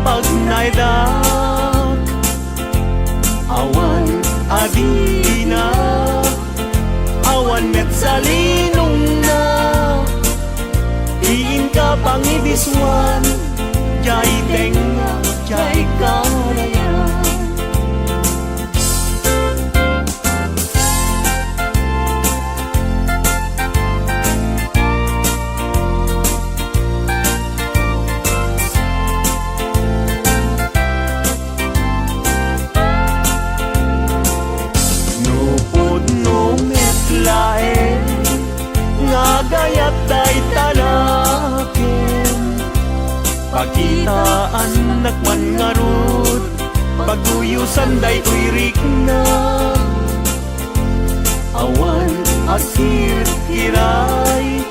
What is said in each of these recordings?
pag naidak. Awan adina, awan met salinong na, diin ka pangibiswan, jay tenga, jay karayan. Gayat day talakin, pakitaan nakman ngarud, paguyusan day uirik na. Awan akir kiray,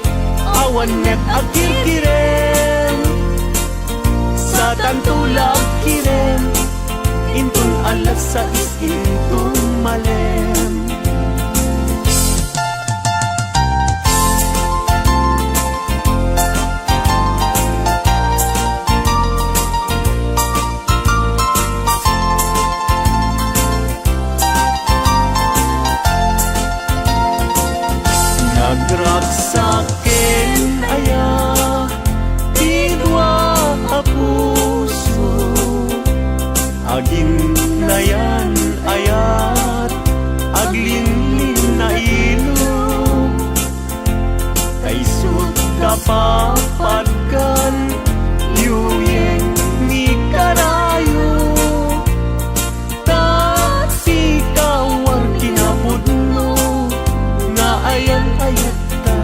awan net akir kiren, sa tantulag kiren, intun alas sa intun malen. Nagragsakin aya, didwa a puso, agin na yan ayat, aglinlin na ilo, kaisut kapapatkan, yuyeng ni karayo, tati kawar kinapudno, nga ayan ayat ta.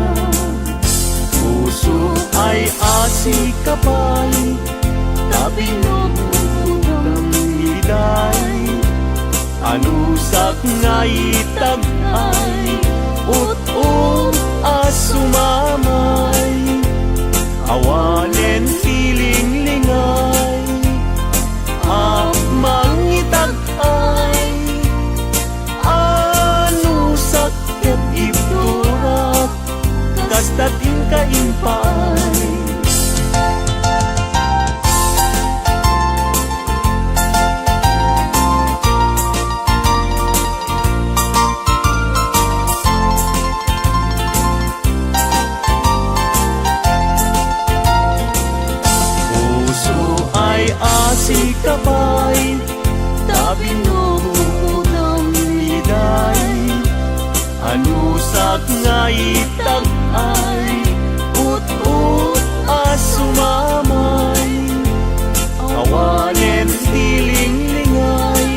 Puso ay asi kapay, tabi no budang miliday, anusak nga itag ay, ut-ut asumamay, awanen piling lingay, mangitag ay, anusak ket ibturat, kastatin kaimpay. Si kapay, tabi no ng liday, anusak nga itag ay, ut-ut asumamay, awanen tiling lingay,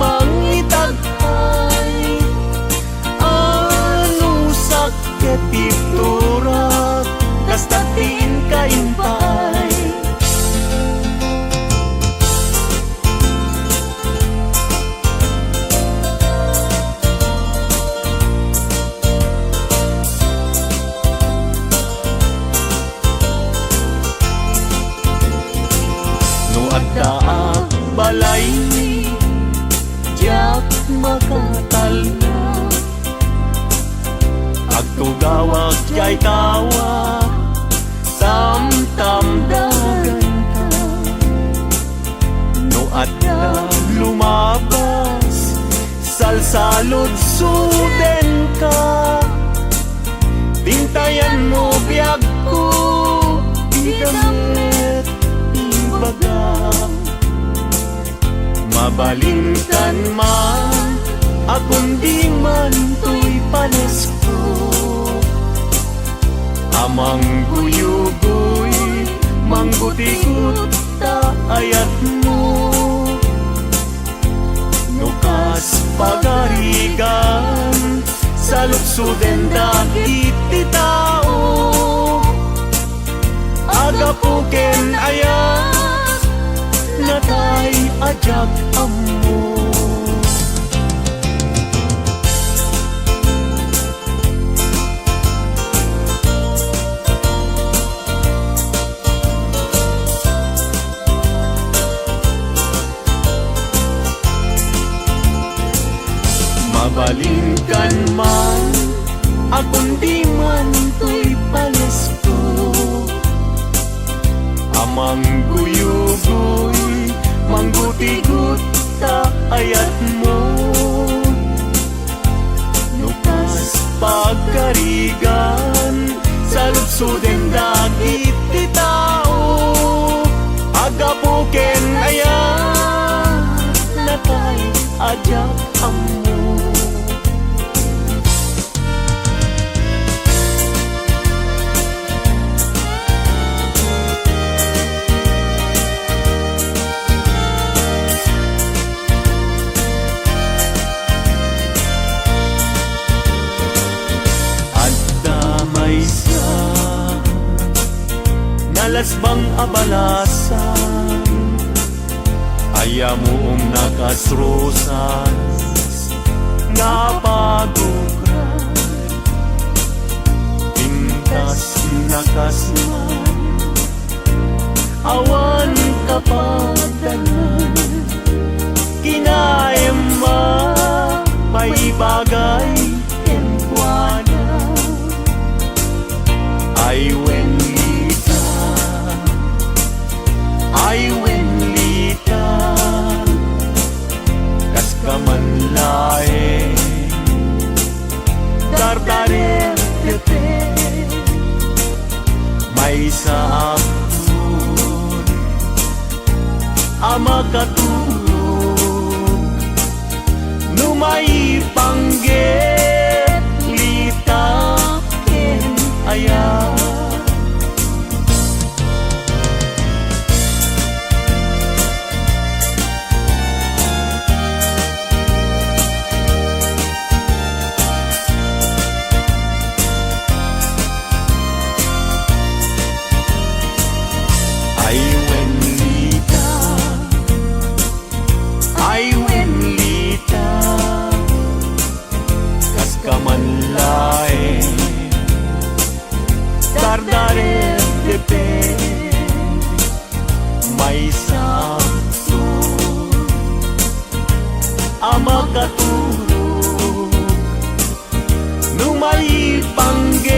mangitag ay, anusak ketipturak, kastatin kaimpay. Daag balay ni jak makatalna, agtugawag jay tawa, tamtam dagan ka, no adda lumabas, salsalod suden ka, tintayan mo biyag ko, igamit baga, mabalingkan man, akong di man to'y panesko, amang guyugoy, manggutikot ta ayat mo, nukas pagarigan, sa luksuden dagit ti tao, agapuken ayat, natay ajak amo. Mabalingkan man, akong di man to'y palesko, Mangguyugoy, mangguti-gut ta ayat mo. Nukas pagkarigan, sa lutsuden dagit ti tao. Agapuken ayan, natay ajak amo. Nalasbang abalasan, ayamuong nakasrosas, nga pagukran, pintas nakasman, awan kapadalan, kinaema, may bagay, kempuana, ay wenlita, kas kamanlae, dardarer tepe, may saapun, ama katulog, numay pangget, lita, ken ayan. Ay wenlita, kas kamanlae, dardarer tepe, may sabsun, ama katulog, numay pangge.